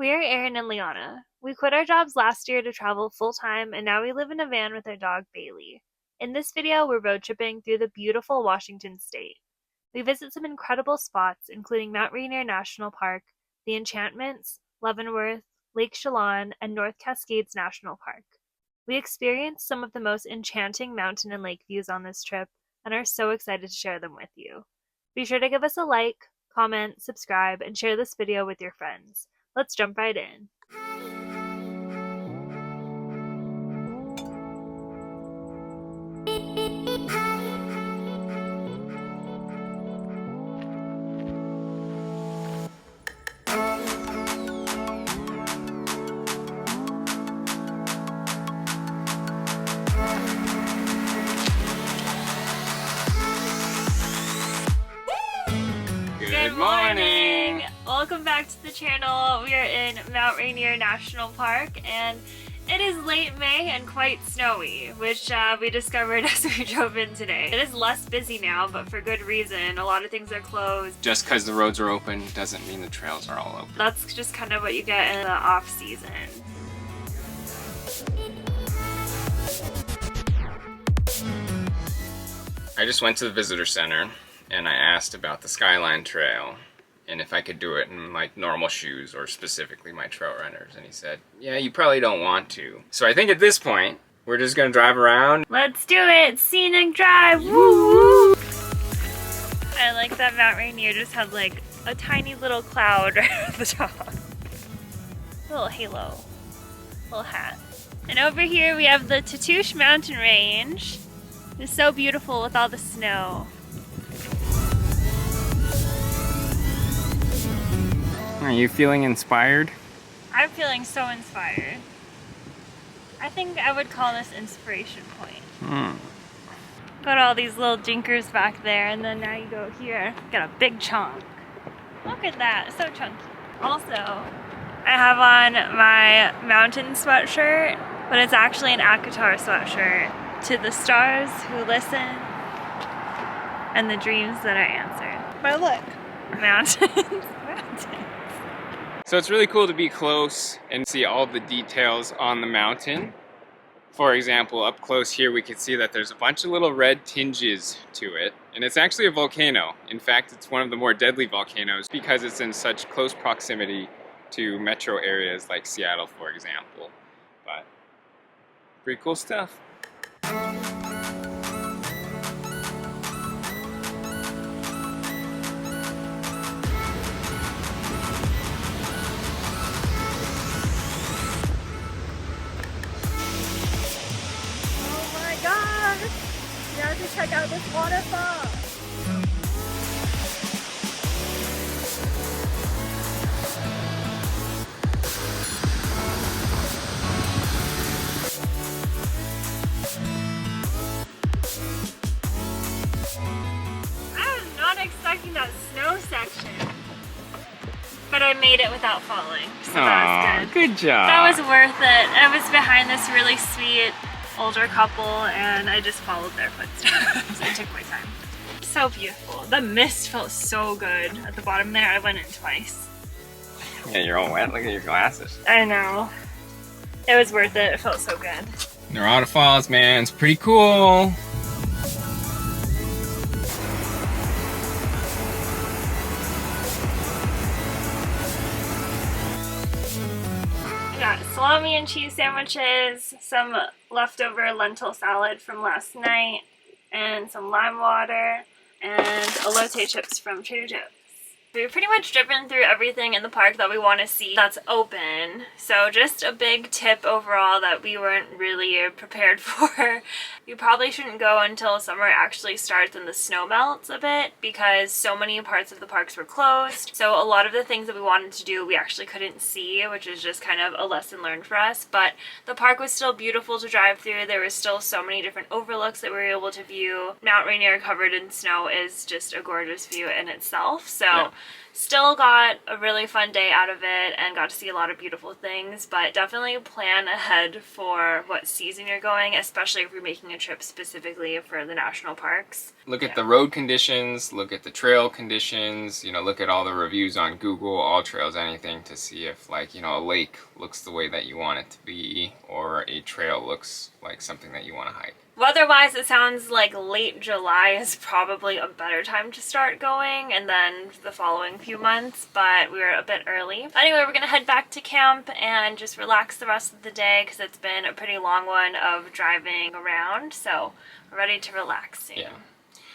We're Aaron and Liana. We quit our jobs last year to travel full-time, and now we live in a van with our dog Bailey. In this video, we're road tripping through the beautiful Washington state. We visit some incredible spots, including Mount Rainier National Park, the Enchantments, Leavenworth, Lake Chelan, and North Cascades National Park. We experienced some of the most enchanting mountain and lake views on this trip, and are so excited to share them with you. Be sure to give us a like, comment, subscribe, and share this video with your friends. Let's jump right in. Good morning! Welcome back to the channel. We are in Mount Rainier National Park and it is late May and quite snowy, which we discovered as we drove in today. It is less busy now, but for good reason. A lot of things are closed. Just because the roads are open doesn't mean the trails are all open. That's just kind of what you get in the off season. I just went to the visitor center and I asked about the Skyline Trail and if I could do it in like normal shoes or specifically my trail runners, and he said, yeah, you probably don't want to. So I think at this point we're just gonna drive around. Let's do it! Scenic drive! Woo! I like that Mount Rainier just had like a tiny little cloud right at the top. A little halo. Little hat. And over here we have the Tatoosh mountain range. It's so beautiful with all the snow. Are you feeling inspired? I'm feeling so inspired. I think I would call this inspiration point. Got all these little jinkers back there, and then now you go here. Got a big chunk. Look at that, so chunky. Also, I have on my mountain sweatshirt, but it's actually an Akatar sweatshirt. To the stars who listen, and the dreams that are answered. But look, mountains, mountains. So it's really cool to be close and see all the details on the mountain. For example, up close here we can see that there's a bunch of little red tinges to it, and it's actually a volcano. In fact, it's one of the more deadly volcanoes because it's in such close proximity to metro areas like Seattle, for example. But pretty cool stuff. You have to check out this waterfall. I was not expecting that snow section, but I made it without falling, so that was good. Good job. That was worth it. I was behind this really sweet older couple and I just followed their footsteps. I took my time. So beautiful. The mist felt so good at the bottom there. I went in twice. Yeah, you're all wet. Look at your glasses. I know. It was worth it. It felt so good. Nerada Falls, man. It's pretty cool. Got salami and cheese sandwiches, some leftover lentil salad from last night, and some lime water, and elote chips from Trader Joe's. We've pretty much driven through everything in the park that we want to see that's open. So just a big tip overall that we weren't really prepared for. You probably shouldn't go until summer actually starts and the snow melts a bit because so many parts of the parks were closed. So a lot of the things that we wanted to do we actually couldn't see, which is just kind of a lesson learned for us. But the park was still beautiful to drive through. There was still so many different overlooks that we were able to view. Mount Rainier covered in snow is just a gorgeous view in itself. So. Yeah. still got a really fun day out of it and got to see a lot of beautiful things, but definitely plan ahead for what season you're going, especially if you're making a trip specifically for the national parks. Look at the road conditions, look at the trail conditions, you know, look at all the reviews on Google, All Trails, anything, to see if, like, you know, a lake looks the way that you want it to be, or a trail looks like something that you want to hike. Weather-wise, it sounds like late July is probably a better time to start going, and then the following few months, but we were a bit early. Anyway, we're gonna head back to camp and just relax the rest of the day because it's been a pretty long one of driving around, so we're ready to relax soon. Yeah.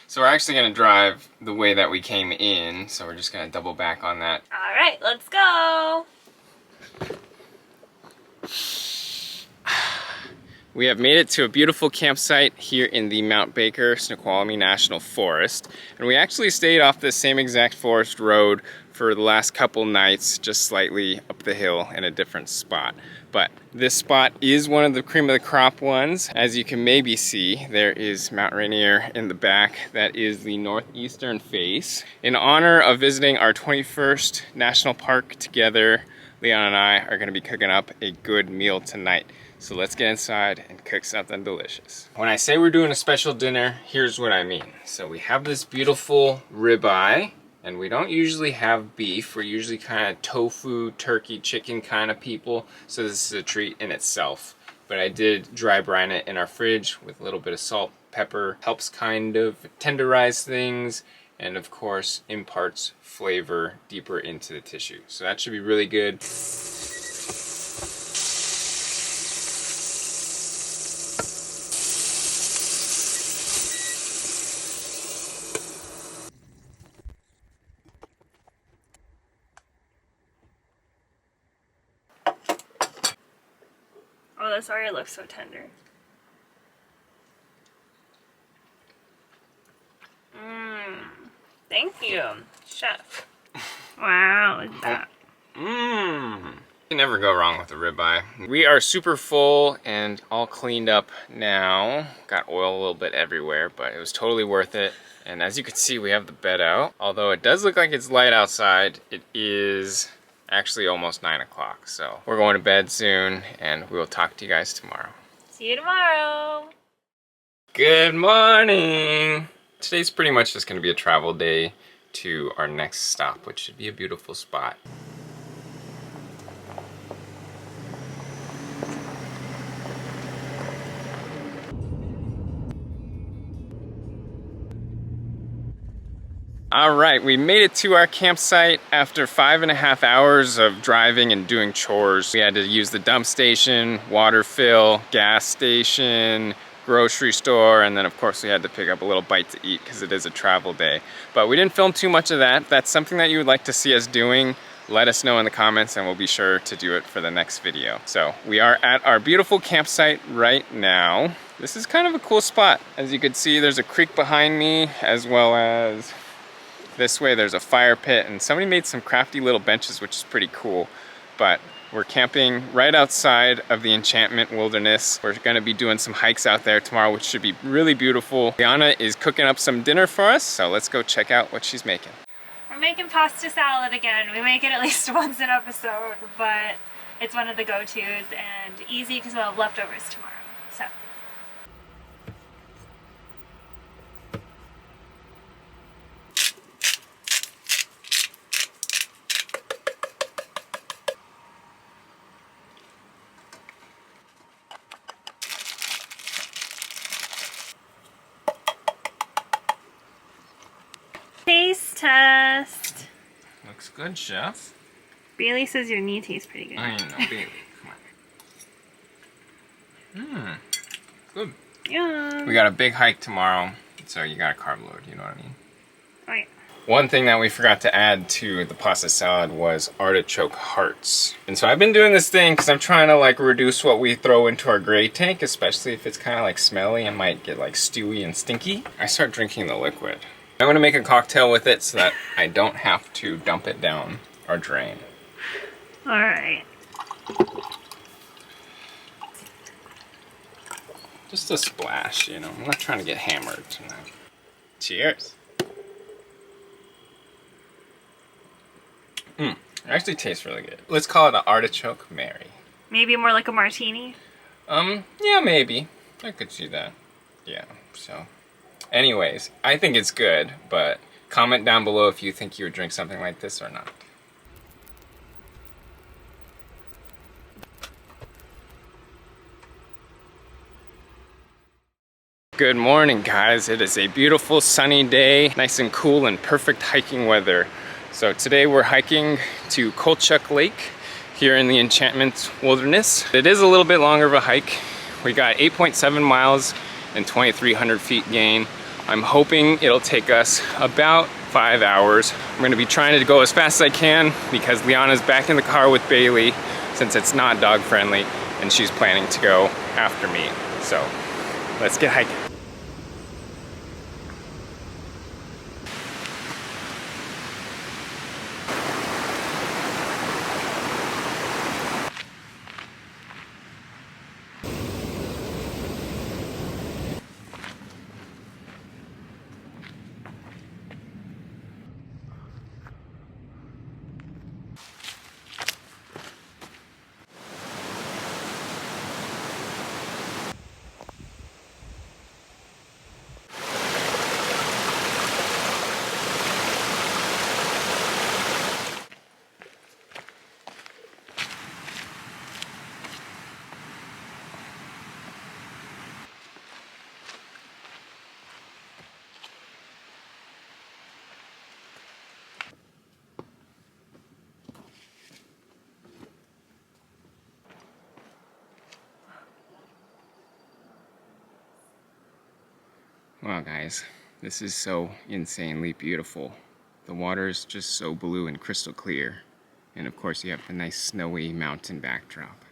So we're actually going to drive the way that we came in, so we're just going to double back on that. Alright, let's go! We have made it to a beautiful campsite here in the Mount Baker Snoqualmie National Forest. And we actually stayed off the same exact forest road for the last couple nights, just slightly up the hill in a different spot. But this spot is one of the cream of the crop ones. As you can maybe see, there is Mount Rainier in the back. That is the northeastern face. In honor of visiting our 21st National Park together, Leon and I are gonna be cooking up a good meal tonight. So let's get inside and cook something delicious. When I say we're doing a special dinner, here's what I mean. So we have this beautiful ribeye, and we don't usually have beef. We're usually kind of tofu, turkey, chicken kind of people. So this is a treat in itself. But I did dry brine it in our fridge with a little bit of salt, pepper. Helps kind of tenderize things, and of course imparts flavor deeper into the tissue. So that should be really good. Oh, this already looks so tender. Thank you, chef. Wow, look at that. You can never go wrong with a ribeye. We are super full and all cleaned up now. Got oil a little bit everywhere, but it was totally worth it. And as you can see, we have the bed out. Although it does look like it's light outside, it is actually almost 9 o'clock. So we're going to bed soon, and we will talk to you guys tomorrow. See you tomorrow. Good morning. Today's pretty much just going to be a travel day to our next stop, which should be a beautiful spot. All right, we made it to our campsite after 5.5 hours of driving and doing chores. We had to use the dump station, water fill, gas station, grocery store, and then of course we had to pick up a little bite to eat because it is a travel day. But we didn't film too much of that. If that's something that you would like to see us doing, let us know in the comments and we'll be sure to do it for the next video. So we are at our beautiful campsite right now. This is kind of a cool spot. As you can see, there's a creek behind me, as well as this way there's a fire pit, and somebody made some crafty little benches, which is pretty cool. But we're camping right outside of the Enchantment Wilderness. We're gonna be doing some hikes out there tomorrow, which should be really beautiful. Liana is cooking up some dinner for us, so let's go check out what she's making. We're making pasta salad again. We make it at least once an episode, but it's one of the go-tos and easy because we'll have leftovers tomorrow. So. Taste test. Looks good, chef. Bailey says your knee tastes pretty good. I know, Bailey. Come on. Good. Yeah. We got a big hike tomorrow, so you got a carb load, you know what I mean? Right. One thing that we forgot to add to the pasta salad was artichoke hearts. And so I've been doing this thing because I'm trying to like reduce what we throw into our gray tank, especially if it's kind of like smelly and might get like stewy and stinky. I start drinking the liquid. I'm gonna make a cocktail with it so that I don't have to dump it down or drain. All right. Just a splash, you know. I'm not trying to get hammered tonight. Cheers. Actually tastes really good. Let's call it an artichoke Mary. Maybe more like a martini? Yeah, maybe. I could see that. Yeah, so. Anyways, I think it's good, but comment down below if you think you would drink something like this or not. Good morning, guys. It is a beautiful sunny day, nice and cool and perfect hiking weather. So today we're hiking to Colchuk Lake here in the Enchantments wilderness. It is a little bit longer of a hike. We got 8.7 miles and 2,300 feet gain. I'm hoping it'll take us about 5 hours. I'm gonna be trying to go as fast as I can because Liana's back in the car with Bailey since it's not dog friendly and she's planning to go after me. So let's get hiking. Wow, guys, this is so insanely beautiful. The water is just so blue and crystal clear. And of course you have the nice snowy mountain backdrop.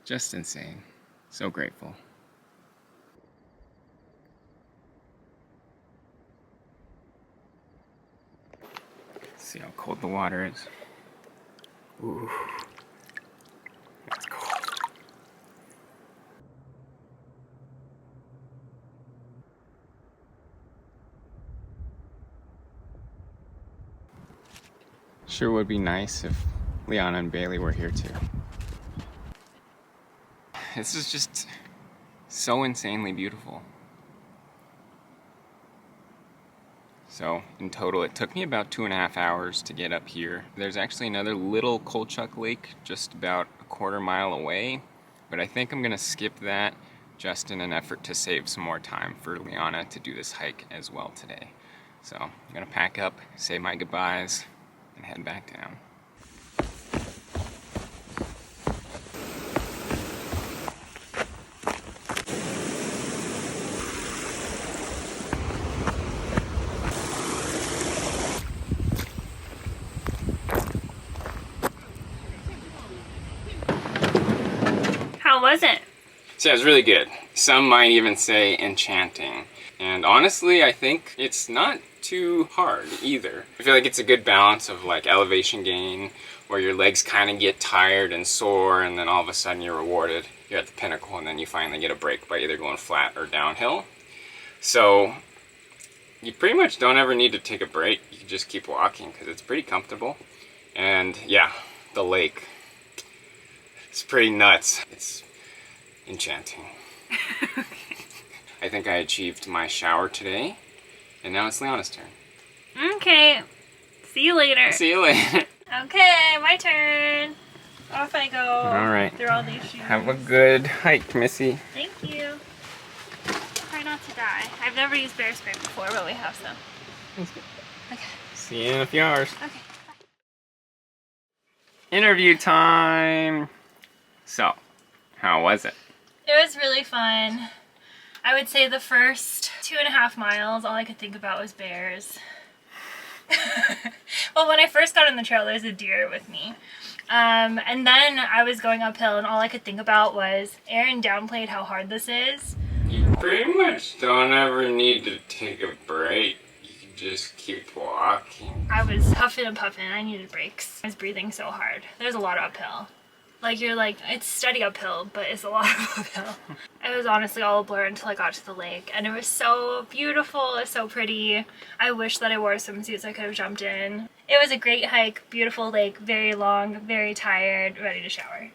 Just insane. So grateful. See how cold the water is. Ooh. It's cold. Sure would be nice if Liana and Bailey were here too. This is just so insanely beautiful. So in total it took me about 2.5 hours to get up here. There's actually another little Colchuk Lake just about a quarter mile away, but I think I'm gonna skip that just in an effort to save some more time for Liana to do this hike as well today. So I'm gonna pack up, say my goodbyes, and head back down. How was it? So yeah, it was really good. Some might even say enchanting. And honestly, I think it's not too hard either. I feel like it's a good balance of like elevation gain, where your legs kind of get tired and sore, and then all of a sudden you're rewarded. You're at the pinnacle, and then you finally get a break by either going flat or downhill. So you pretty much don't ever need to take a break. You can just keep walking because it's pretty comfortable. And yeah, the lake, it's pretty nuts. It's enchanting. I think I achieved my shower today, and now it's Liana's turn. Okay, see you later. See you later. Okay, my turn. Off I go. All right. Through all these shoes. Have a good hike, Missy. Thank you. Try not to die. I've never used bear spray before, but we have some. That's good. Okay. See you in a few hours. Okay. Bye. Interview time. So, how was it? It was really fun. I would say the first 2.5 miles, all I could think about was bears. Well, when I first got on the trail, there was a deer with me. And then I was going uphill, and all I could think about was, Aaron downplayed how hard this is. You pretty much don't ever need to take a break. You can just keep walking. I was huffing and puffing, and I needed breaks. I was breathing so hard. There's a lot of uphill. Like, you're like, it's steady uphill, but it's a lot of uphill. It was honestly all a blur until I got to the lake, and it was so beautiful. It was so pretty. I wish that I wore swimsuits so I could have jumped in. It was a great hike, beautiful lake, very long, very tired, ready to shower.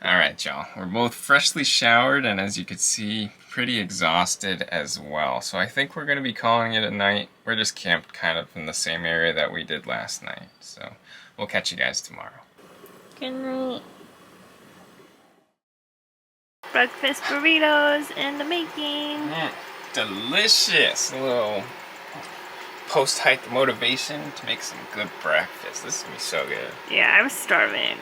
Alright, y'all. We're both freshly showered and, as you can see, pretty exhausted as well. So I think we're going to be calling it a night. We're just camped kind of in the same area that we did last night. So we'll catch you guys tomorrow. Good night. Breakfast burritos in the making. Delicious! A little post-hike motivation to make some good breakfast. This is going to be so good. Yeah, I'm starving.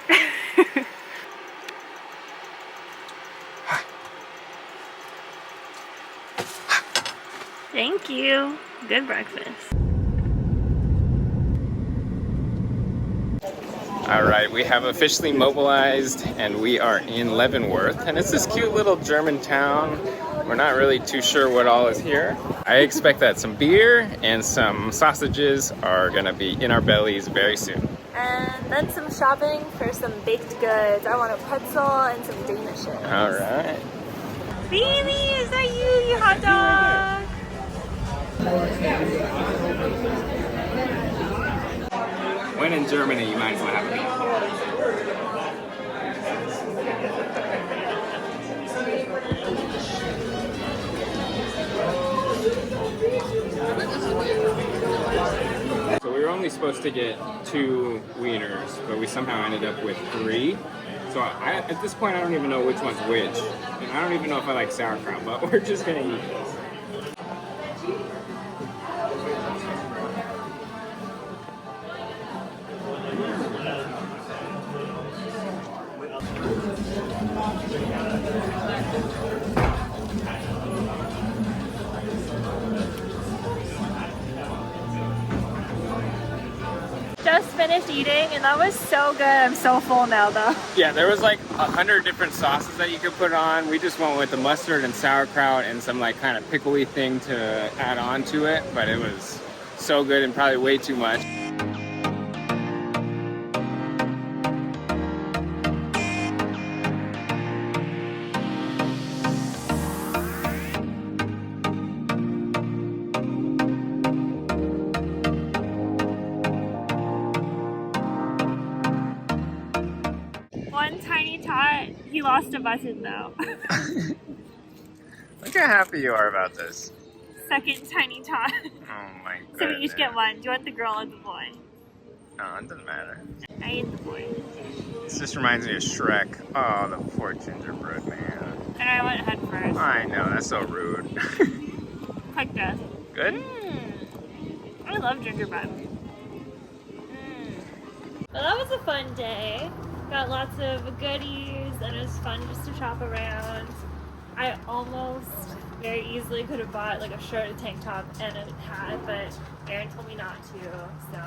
Thank you. Good breakfast. Alright, we have officially mobilized and we are in Leavenworth, and it's this cute little German town. We're not really too sure what all is here. I expect that some beer and some sausages are gonna be in our bellies very soon. And then some shopping for some baked goods. I want a pretzel and some danishes. Alright. Bailey, is that you hot dog? When in Germany, you might as well have a meal. So we were only supposed to get 2 wieners, but we somehow ended up with 3. So at this point, I don't even know which one's which. And I don't even know if I like sauerkraut, but we're just gonna eat this. Just finished eating and that was so good. I'm so full now though. Yeah, there was like 100 different sauces that you could put on. We just went with the mustard and sauerkraut and some like kind of pickly thing to add on to it, but it was so good and probably way too much. One tiny tot, he lost a button though. Look how happy you are about this. Second tiny tot. Oh my goodness. So we each get one. Do you want the girl or the boy? No, it doesn't matter. I ate the boy. This just reminds me of Shrek. Oh, the poor gingerbread man. And I went head first. I know, that's so rude. Quick death. Good? I love gingerbread. Well, that was a fun day. Got lots of goodies and it was fun just to shop around. I almost very easily could have bought like a shirt, a tank top, and a hat, but Aaron told me not to, so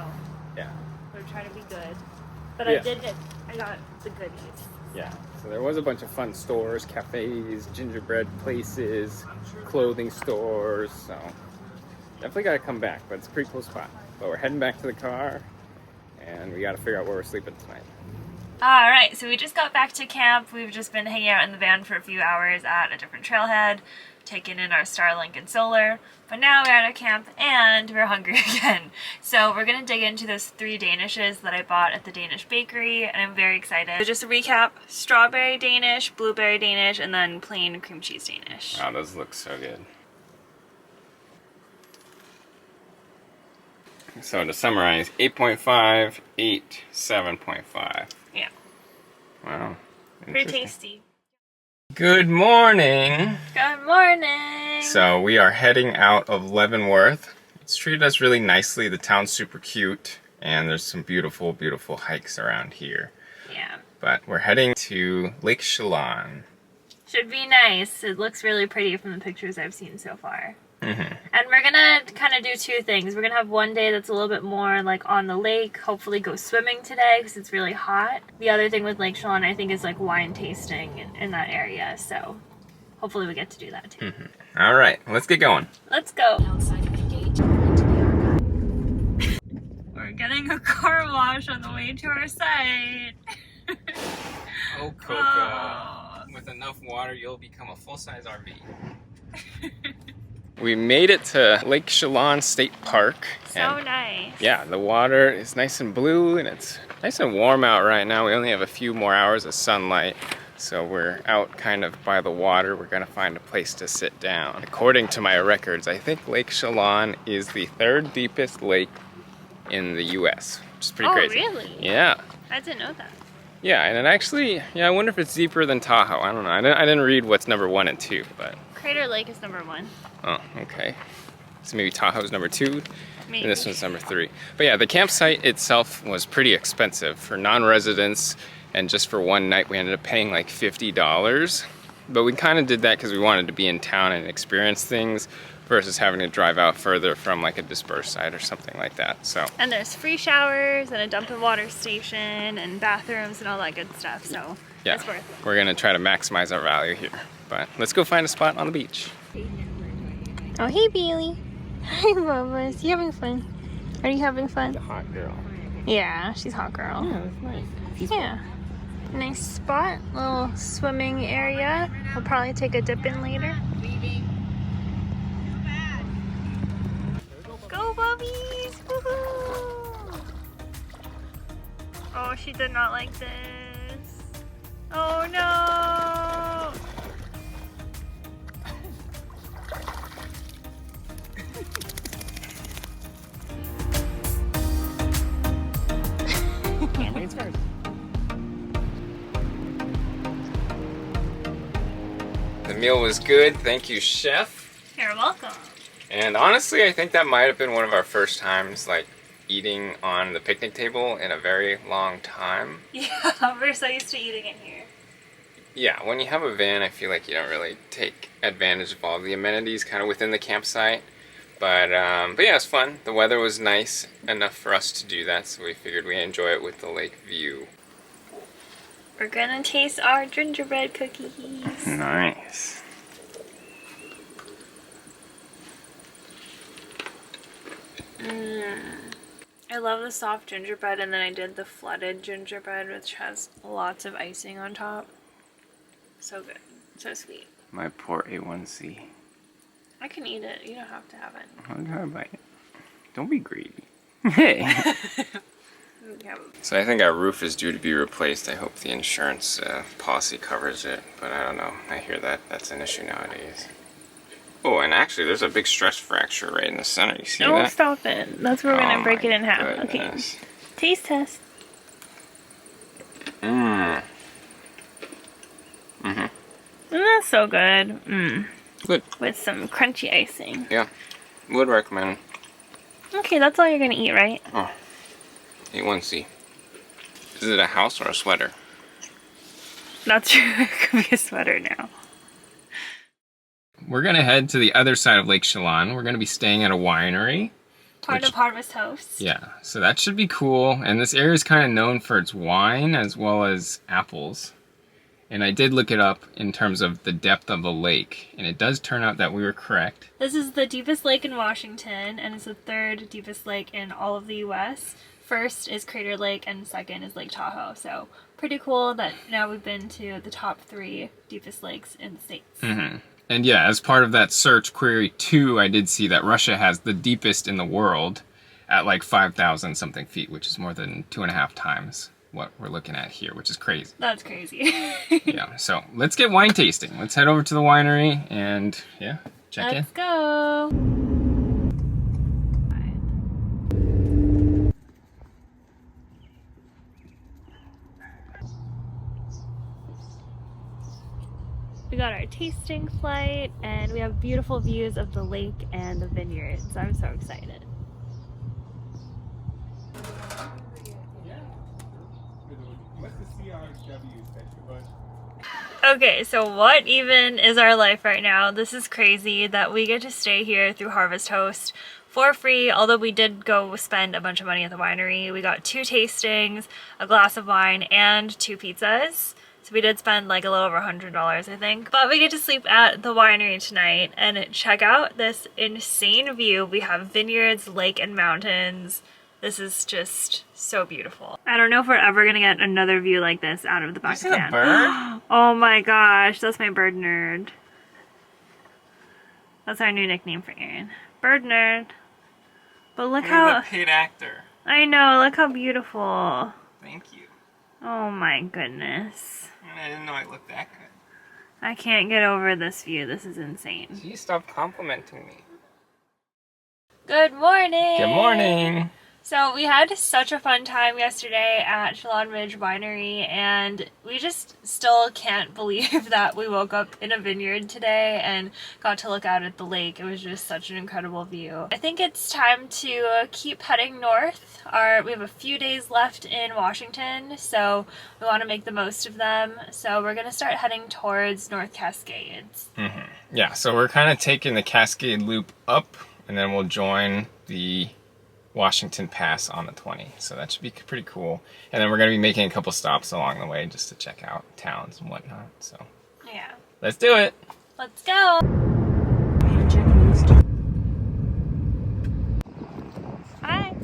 Yeah. we're trying to be good. But Yeah. I got the goodies. Yeah. So there was a bunch of fun stores, cafes, gingerbread places, clothing stores, so definitely gotta come back, but it's a pretty cool spot. But we're heading back to the car and we gotta figure out where we're sleeping tonight. Alright, so we just got back to camp. We've just been hanging out in the van for a few hours at a different trailhead, taking in our Starlink and solar. But now we're at a camp and we're hungry again. So we're going to dig into those 3 danishes that I bought at the Danish bakery, and I'm very excited. So just to recap, strawberry Danish, blueberry Danish, and then plain cream cheese Danish. Wow, those look so good. So to summarize, 8.5, 8, 7.5. Yeah. Wow. Pretty tasty. Good morning! Good morning! So we are heading out of Leavenworth. It's treated us really nicely. The town's super cute and there's some beautiful, beautiful hikes around here. Yeah. But we're heading to Lake Chelan. Should be nice. It looks really pretty from the pictures I've seen so far. Mm-hmm. And we're gonna kind of do 2 things. We're gonna have one day that's a little bit more like on the lake, hopefully go swimming today because it's really hot. The other thing with Lake Chelan I think is like wine tasting in that area, so hopefully we get to do that too. Mm-hmm. All right, let's get going. Let's go. We're getting a car wash on the way to our site. Oh, Coco. with enough water, you'll become a full-size RV. We made it to Lake Chelan State Park. So nice. Yeah, the water is nice and blue and it's nice and warm out right now. We only have a few more hours of sunlight. So we're out kind of by the water. We're gonna find a place to sit down. According to my records, I think Lake Chelan is the 3rd deepest lake in the US, which is pretty crazy. Oh, really? Yeah. I didn't know that. Yeah, and it actually, I wonder if it's deeper than Tahoe. I don't know. I didn't read what's number 1 and 2, but. Crater Lake is number 1. Oh, okay. So maybe Tahoe's number 2, Maybe. and this one's number 3. But yeah, the campsite itself was pretty expensive for non-residents. And just for one night, we ended up paying like $50. But we kind of did that because we wanted to be in town and experience things versus having to drive out further from like a Dispersed site or something like that. So. And there's free showers and a dump and water station and bathrooms and all that good stuff. So yeah, it's worth it. We're gonna try to maximize our value here. But let's go find a spot on the beach. Oh, hey, Bailey. Hi, Bubba's. You having fun? Are you having fun? The hot girl. Yeah, she's hot girl. Yeah, that's nice. Yeah. Nice spot, little swimming area. We'll probably take a dip in later. Go, Bubbies! Woohoo! Oh, she did not like this. Oh no! Ladies first. The meal was good, thank you, chef. You're welcome. And honestly, I think that might have been one of our first times like eating on the picnic table in a very long time. Yeah, we're so used to eating in here. Yeah, when you have a van, I feel like you don't really take advantage of all the amenities kind of within the campsite. But yeah, it's fun. The weather was nice enough for us to do that, so we figured we'd enjoy it with the lake view. We're gonna taste our gingerbread cookies. Nice. I love the soft gingerbread, and then I did the flooded gingerbread, which has lots of icing on top. So good. So sweet. My poor A1C. I can eat it. You don't have to have it. I'll try to bite it. Don't be greedy. Hey! Yeah. So I think our roof is due to be replaced. I hope the insurance policy covers it, but I don't know. I hear that that's an issue nowadays. Oh, and actually there's a big stress fracture right in the center. You see Don't that? stop it. That's where we're gonna break it in half. Goodness. Okay. Taste test. Mmm. That's so good. Mmm. Good. With some crunchy icing. Yeah. Would recommend. Okay, that's all you're gonna eat, right? Oh. A1C. Is it a house or a sweater? Not sure. It could be a sweater now. We're gonna head to the other side of Lake Chelan. We're gonna be staying at a winery. Part of Harvest Host. Yeah, so that should be cool. And this area is kind of known for its wine as well as apples. And I did look it up in terms of the depth of the lake, and it does turn out that we were correct. This is the deepest lake in Washington, and it's the 3rd deepest lake in all of the U.S. First is Crater Lake, and second is Lake Tahoe. So pretty cool that now we've been to the top 3 deepest lakes in the States. Mm-hmm. And yeah, as part of that search query 2, I did see that Russia has the deepest in the world at like 5,000 something feet, which is more than 2.5 times what we're looking at here, which is crazy. That's crazy. Yeah, so let's get wine tasting. Let's head over to the winery and yeah, check in. Let's go. We got our tasting flight, and we have beautiful views of the lake and the vineyards. I'm so excited. Okay, so what even is our life right now? This is crazy that we get to stay here through Harvest Host for free, although we did go spend a bunch of money at the winery. We got 2 tastings, a glass of wine, and 2 pizzas. So we did spend like a little over $100, I think. But we get to sleep at the winery tonight and check out this insane view. We have vineyards, lake, and mountains. This is just so beautiful. I don't know if we're ever gonna get another view like this out of the back of the van. Bird? Oh my gosh, that's my bird nerd. That's our new nickname for Aaron. Bird nerd. But look how... a paid actor. I know, look how beautiful. Thank you. Oh my goodness. I didn't know I looked that good. I can't get over this view. This is insane. You stopped complimenting me. Good morning! Good morning! So we had such a fun time yesterday at Chelan Winery, and we just still can't believe that we woke up in a vineyard today and got to look out at the lake. It was just such an incredible view. I think it's time to keep heading north. We have a few days left in Washington, so we want to make the most of them. So we're going to start heading towards North Cascades. Yeah, so we're kind of taking the Cascade Loop up, and then we'll join the Washington Pass on the 20, so that should be pretty cool. And then we're going to be making a couple stops along the way just to check out towns and whatnot. So yeah, let's do it. Let's go. Hi.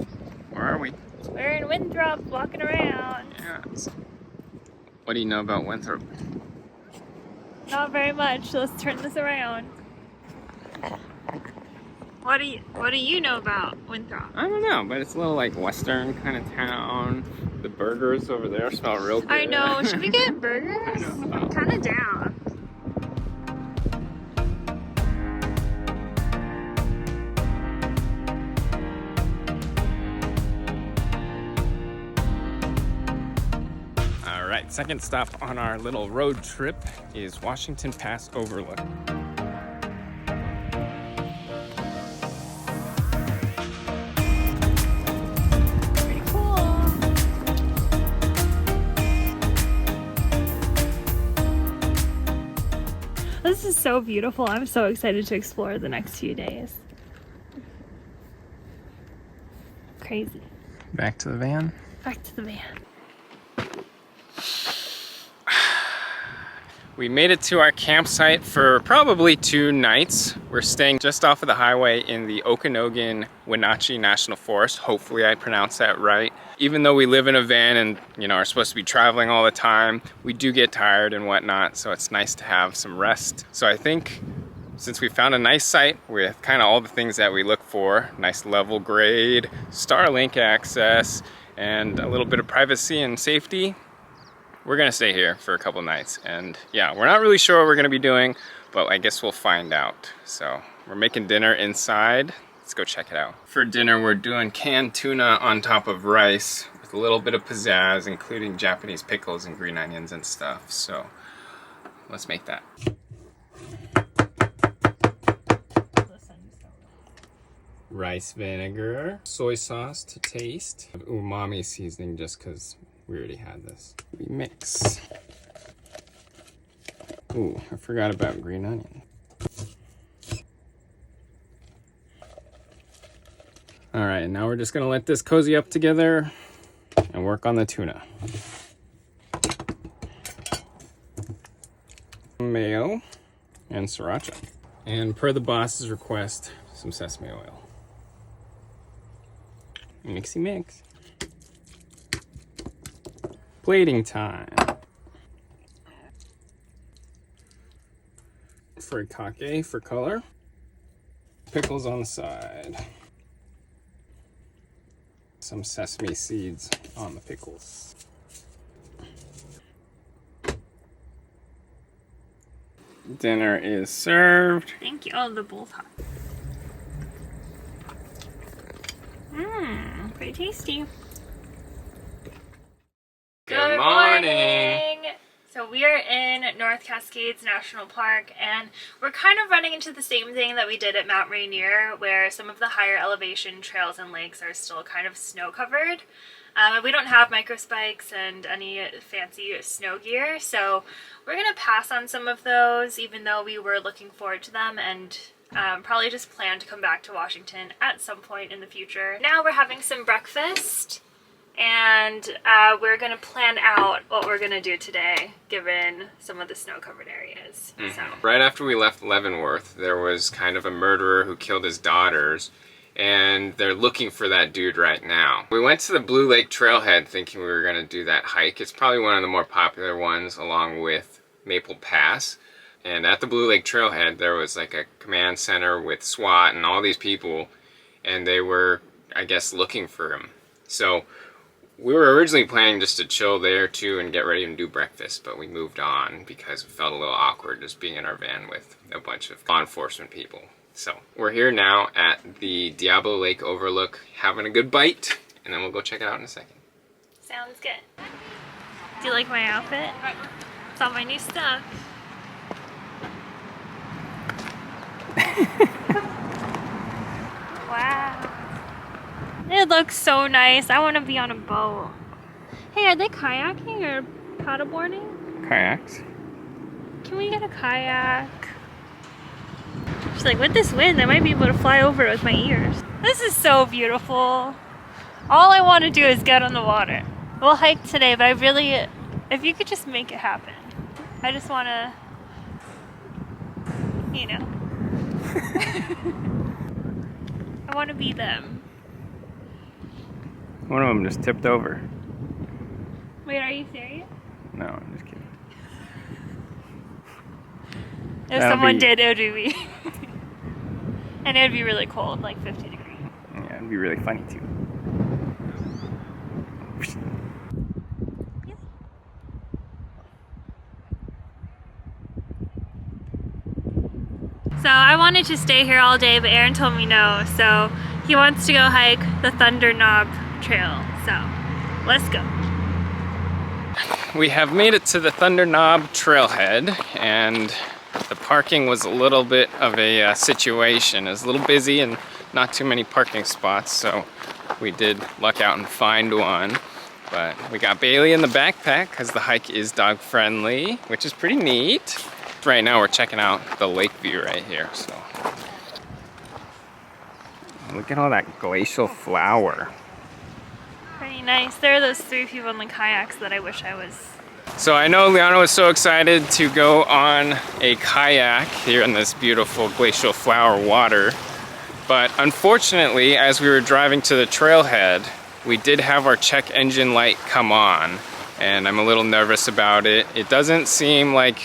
Where are we? We're in Winthrop, walking around. Yeah. What do you know about Winthrop? Not very much. Let's turn this around. What do you know about Winthrop? I don't know, but it's a little like western kind of town. The burgers over there smell real good. I know. Should we get burgers? I'm kind of down. All right, second stop on our little road trip is Washington Pass Overlook. This is so beautiful. I'm so excited to explore the next few days. Crazy. Back to the van. Back to the van. We made it to our campsite for probably 2 nights. We're staying just off of the highway in the Okanogan-Wenatchee National Forest. Hopefully I pronounced that right. Even though we live in a van and, you know, are supposed to be traveling all the time, we do get tired and whatnot, so it's nice to have some rest. So I think since we found a nice site with kind of all the things that we look for, nice level grade, Starlink access, and a little bit of privacy and safety, we're gonna stay here for a couple nights. And yeah, we're not really sure what we're gonna be doing, but I guess we'll find out. So we're making dinner inside. Let's go check it out. For dinner, we're doing canned tuna on top of rice with a little bit of pizzazz, including Japanese pickles and green onions and stuff. So let's make that. Rice vinegar, soy sauce to taste, umami seasoning just because we already had this. We mix. Ooh, I forgot about green onion. All right, now we're just gonna let this cozy up together and work on the tuna. Mayo and sriracha. And per the boss's request, some sesame oil. Mixy mix. Plating time. Furikake for color. Pickles on the side. Some sesame seeds on the pickles. Dinner is served. Thank you. Oh, the bowl's hot. Pretty tasty. Good morning. So we are in North Cascades National Park, and we're kind of running into the same thing that we did at Mount Rainier, where some of the higher elevation trails and lakes are still kind of snow covered. We don't have microspikes and any fancy snow gear, so we're gonna pass on some of those, even though we were looking forward to them, and probably just plan to come back to Washington at some point in the future. Now we're having some breakfast, and we're gonna plan out what we're gonna do today, given some of the snow-covered areas. So. Right after we left Leavenworth, there was kind of a murderer who killed his daughters, and they're looking for that dude right now. We went to the Blue Lake Trailhead thinking we were going to do that hike. It's probably one of the more popular ones along with Maple Pass. And at the Blue Lake Trailhead, there was like a command center with SWAT and all these people, and they were, I guess, looking for him. So we were originally planning just to chill there too and get ready and do breakfast, but we moved on because it felt a little awkward just being in our van with a bunch of law enforcement people. So we're here now at the Diablo Lake Overlook having a good bite, and then we'll go check it out in a second. Sounds good. Do you like my outfit? It's all my new stuff. Wow. It looks so nice. I want to be on a boat. Hey, are they kayaking or paddleboarding? Kayaks. Can we get a kayak? She's like, with this wind, I might be able to fly over it with my ears. This is so beautiful. All I want to do is get on the water. We'll hike today, but I really, if you could just make it happen. I just want to, you know. I want to be them. One of them just tipped over. Wait, are you serious? No, I'm just kidding. If someone did, it would be me. And it would be really cold, like 50 degrees. Yeah, it'd be really funny too. So I wanted to stay here all day, but Aaron told me no. So he wants to go hike the Thunder Knob Trail. So let's go. We have made it to the Thunder Knob Trailhead, and the parking was a little bit of a situation. It was a little busy and not too many parking spots, so we did luck out and find one. But we got Bailey in the backpack because the hike is dog friendly, which is pretty neat. Right now we're checking out the lake view right here. So look at all that glacial flower. Pretty nice. There are those 3 people in the kayaks that I wish I was. So I know Liana was so excited to go on a kayak here in this beautiful glacial flower water, but unfortunately, as we were driving to the trailhead, we did have our check engine light come on, and I'm a little nervous about it. It doesn't seem like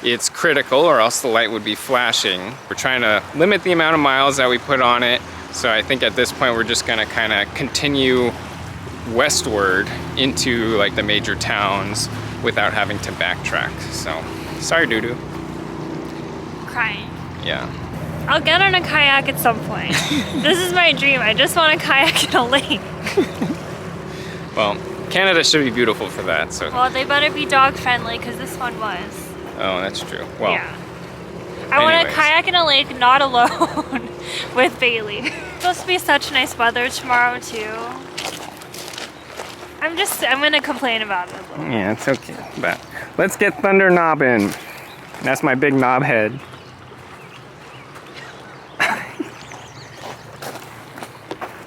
it's critical, or else the light would be flashing. We're trying to limit the amount of miles that we put on it, so I think at this point we're just gonna kind of continue westward into like the major towns without having to backtrack. So, sorry Doo-Doo. Crying. Yeah. I'll get on a kayak at some point. This is my dream. I just want a kayak in a lake. Well, Canada should be beautiful for that, so. Well, they better be dog friendly, because this one was. Oh, that's true. Well, yeah. I want a kayak in a lake, not alone, with Bailey. It's supposed to be such nice weather tomorrow too. I'm gonna complain about it a little. Yeah, it's okay. But let's get Thunder Knob in. That's my big knob head.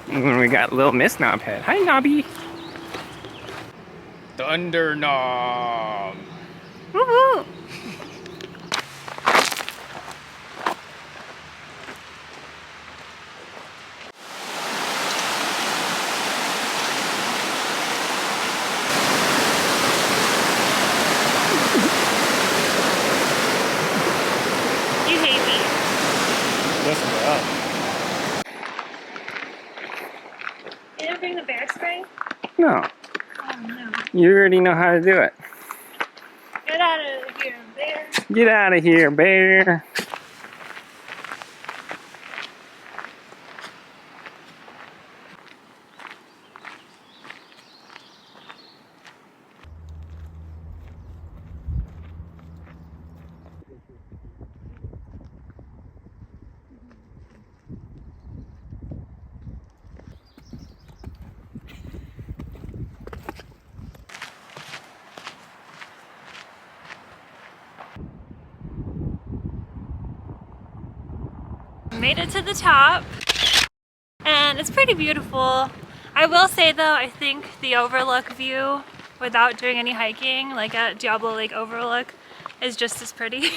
And we got little Miss Knobhead. Hi, Knobby. Thunder Knob. Woohoo! You hate me. Yes, well. You didn't bring the bear spray? No. Oh no. You already know how to do it. Get out of here, bear. Get out of here, bear. Made it to the top, and it's pretty beautiful. I will say though, I think the overlook view without doing any hiking, like at Diablo Lake Overlook, is just as pretty.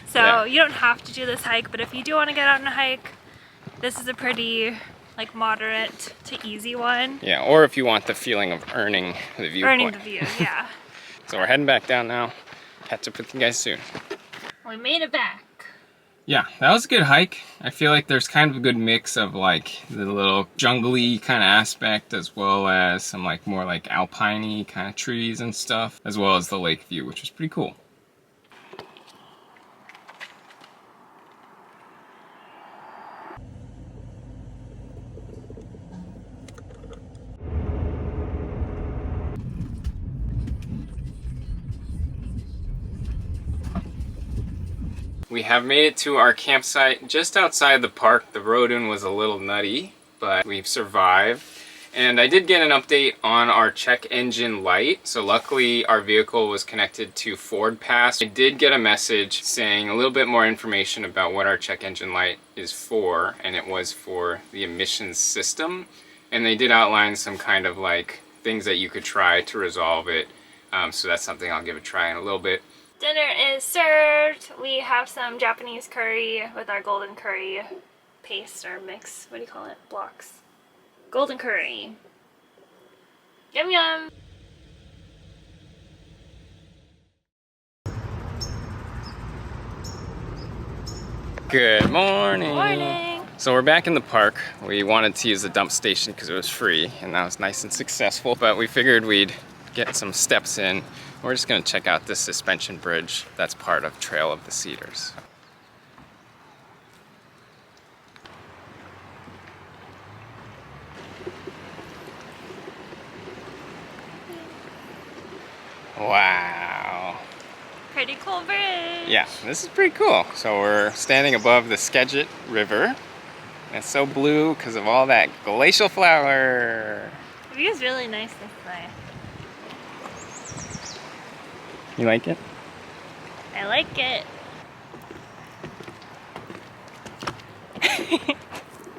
So yeah. You don't have to do this hike, but if you do want to get out on a hike, This is a pretty like moderate to easy one. Yeah, or if you want the feeling of earning the viewpoint. Earning the view, yeah. So we're heading back down now. Catch up with you guys soon. We made it back. Yeah, that was a good hike. I feel like there's kind of a good mix of like the little jungly kind of aspect, as well as some like more like alpine-y kind of trees and stuff, as well as the lake view, which was pretty cool. We have made it to our campsite just outside the park. The road-in was a little nutty, but we've survived. And I did get an update on our check engine light. So luckily our vehicle was connected to Ford Pass. I did get a message saying a little bit more information about what our check engine light is for, and it was for the emissions system. And they did outline some kind of like things that you could try to resolve it. So that's something I'll give a try in a little bit. Dinner is served. We have some Japanese curry with our golden curry paste or mix. What do you call it? Blocks. Golden curry. Yum yum. Good morning. Morning. So we're back in the park. We wanted to use the dump station because it was free, and that was nice and successful, but we figured we'd get some steps in. We're just gonna check out this suspension bridge that's part of Trail of the Cedars. Wow. Pretty cool bridge. Yeah, this is pretty cool. So we're standing above the Skagit River. It's so blue because of all that glacial flower. The view is really nice this way. You like it? I like it.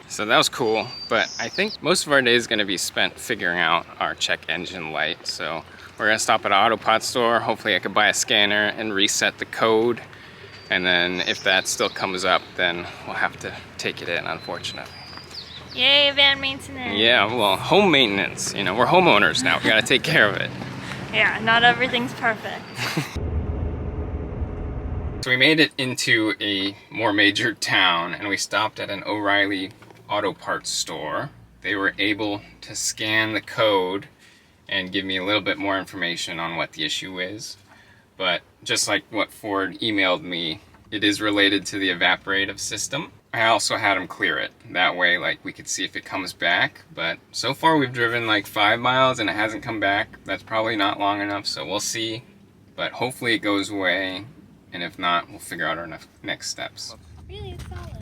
So that was cool, but I think most of our day is going to be spent figuring out our check engine light. So we're going to stop at an Autopod store. Hopefully I could buy a scanner and reset the code. And then if that still comes up, then we'll have to take it in, unfortunately. Yay, van maintenance. Yeah, well, home maintenance. You know, we're homeowners now. We got to take care of it. Yeah, not everything's perfect. So we made it into a more major town, and we stopped at an O'Reilly auto parts store. They were able to scan the code and give me a little bit more information on what the issue is. But just like what Ford emailed me, it is related to the evaporative system. I also had them clear it. That way, like, we could see if it comes back. But so far we've driven like 5 miles and it hasn't come back. That's probably not long enough, so we'll see. But hopefully it goes away. And if not, we'll figure out our next steps. Really solid.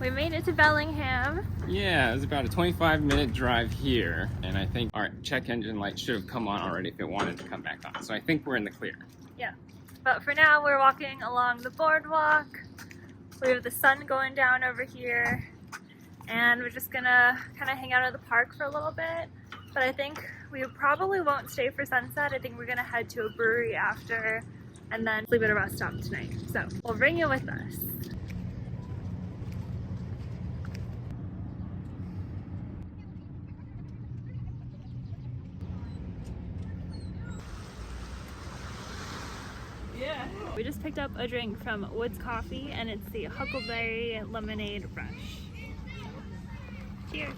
We made it to Bellingham. Yeah, it was about a 25-minute drive here, and I think our check engine light should have come on already if it wanted to come back on. So I think we're in the clear. Yeah, but for now we're walking along the boardwalk. We have the sun going down over here, and we're just gonna kind of hang out at the park for a little bit. But I think we probably won't stay for sunset. I think we're gonna head to a brewery after, and then sleep at a rest stop tonight. So we'll bring you with us. Yeah. We just picked up a drink from Woods Coffee, and it's the Huckleberry Lemonade Rush. Cheers.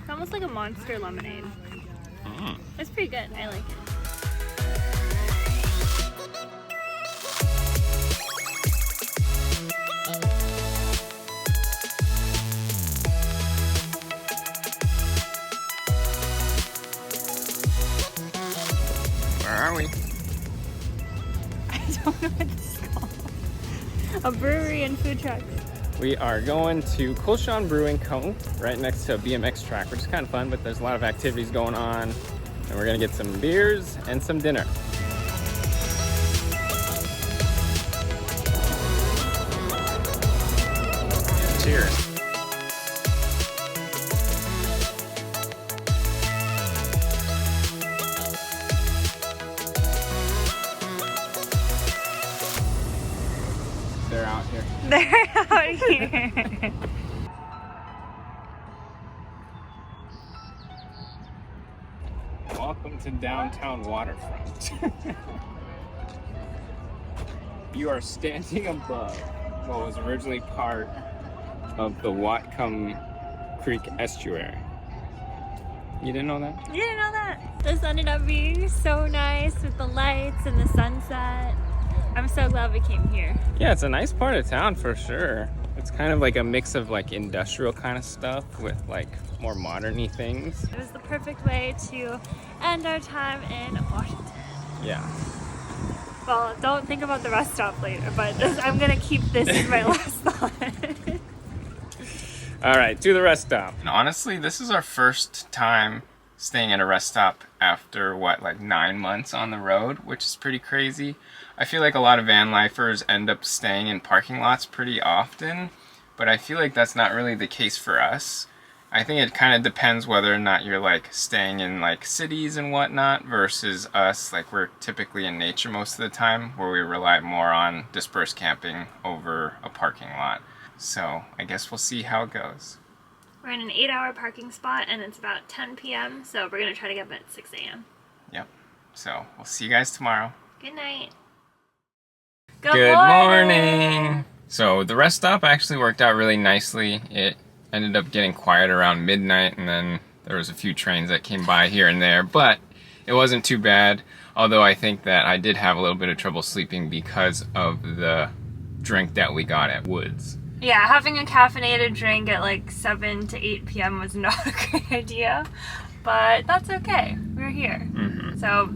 It's almost like a monster lemonade. It's pretty good. I like it. Where are we? I don't know what this is called. A brewery and food trucks. We are going to Colchuk Brewing Co. right next to a BMX track, which is kind of fun, but there's a lot of activities going on. And we're gonna get some beers and some dinner. Cheers. They're out here. here. Welcome to downtown waterfront. You are standing above what was originally part of the Whatcom Creek estuary. You didn't know that? You didn't know that? This ended up being so nice with the lights and the sunset. I'm so glad we came here. Yeah, it's a nice part of town for sure. It's kind of like a mix of like industrial kind of stuff with like more modern-y things. It was the perfect way to end our time in Washington. Yeah. Well, don't think about the rest stop later, but I'm gonna keep this as my last thought. All right, to the rest stop. And honestly, this is our first time staying at a rest stop after what, like 9 months on the road, which is pretty crazy. I feel like a lot of van lifers end up staying in parking lots pretty often, but I feel like that's not really the case for us. I think it kind of depends whether or not you're like staying in like cities and whatnot versus us. Like we're typically in nature most of the time, where we rely more on dispersed camping over a parking lot. So I guess we'll see how it goes. We're in an 8-hour parking spot and it's about 10 p.m. So we're gonna try to get up at 6 a.m. Yep. So we'll see you guys tomorrow. Good night. Good morning. So the rest stop actually worked out really nicely. It ended up getting quiet around midnight, and then there was a few trains that came by here and there, but it wasn't too bad. Although I think that I did have a little bit of trouble sleeping because of the drink that we got at Woods. Yeah, having a caffeinated drink at like 7 to 8 p.m. was not a great idea, but that's okay. We're here. So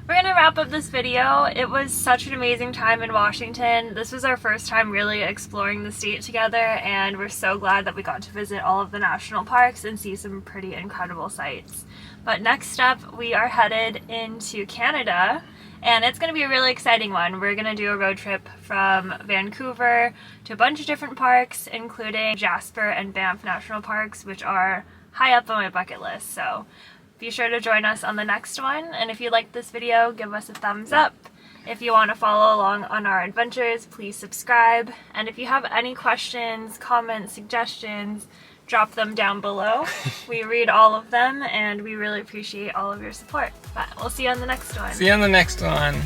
we're gonna wrap up this video. It was such an amazing time in Washington. This was our first time really exploring the state together, and we're so glad that we got to visit all of the national parks and see some pretty incredible sights. But next up, we are headed into Canada, and it's going to be a really exciting one. We're going to do a road trip from Vancouver to a bunch of different parks, including Jasper and Banff National Parks, which are high up on my bucket list. So be sure to join us on the next one, and if you liked this video, give us a thumbs up. If you want to follow along on our adventures, please subscribe. And if you have any questions, comments, suggestions, drop them down below. We read all of them, and we really appreciate all of your support. But we'll see you on the next one. See you on the next one.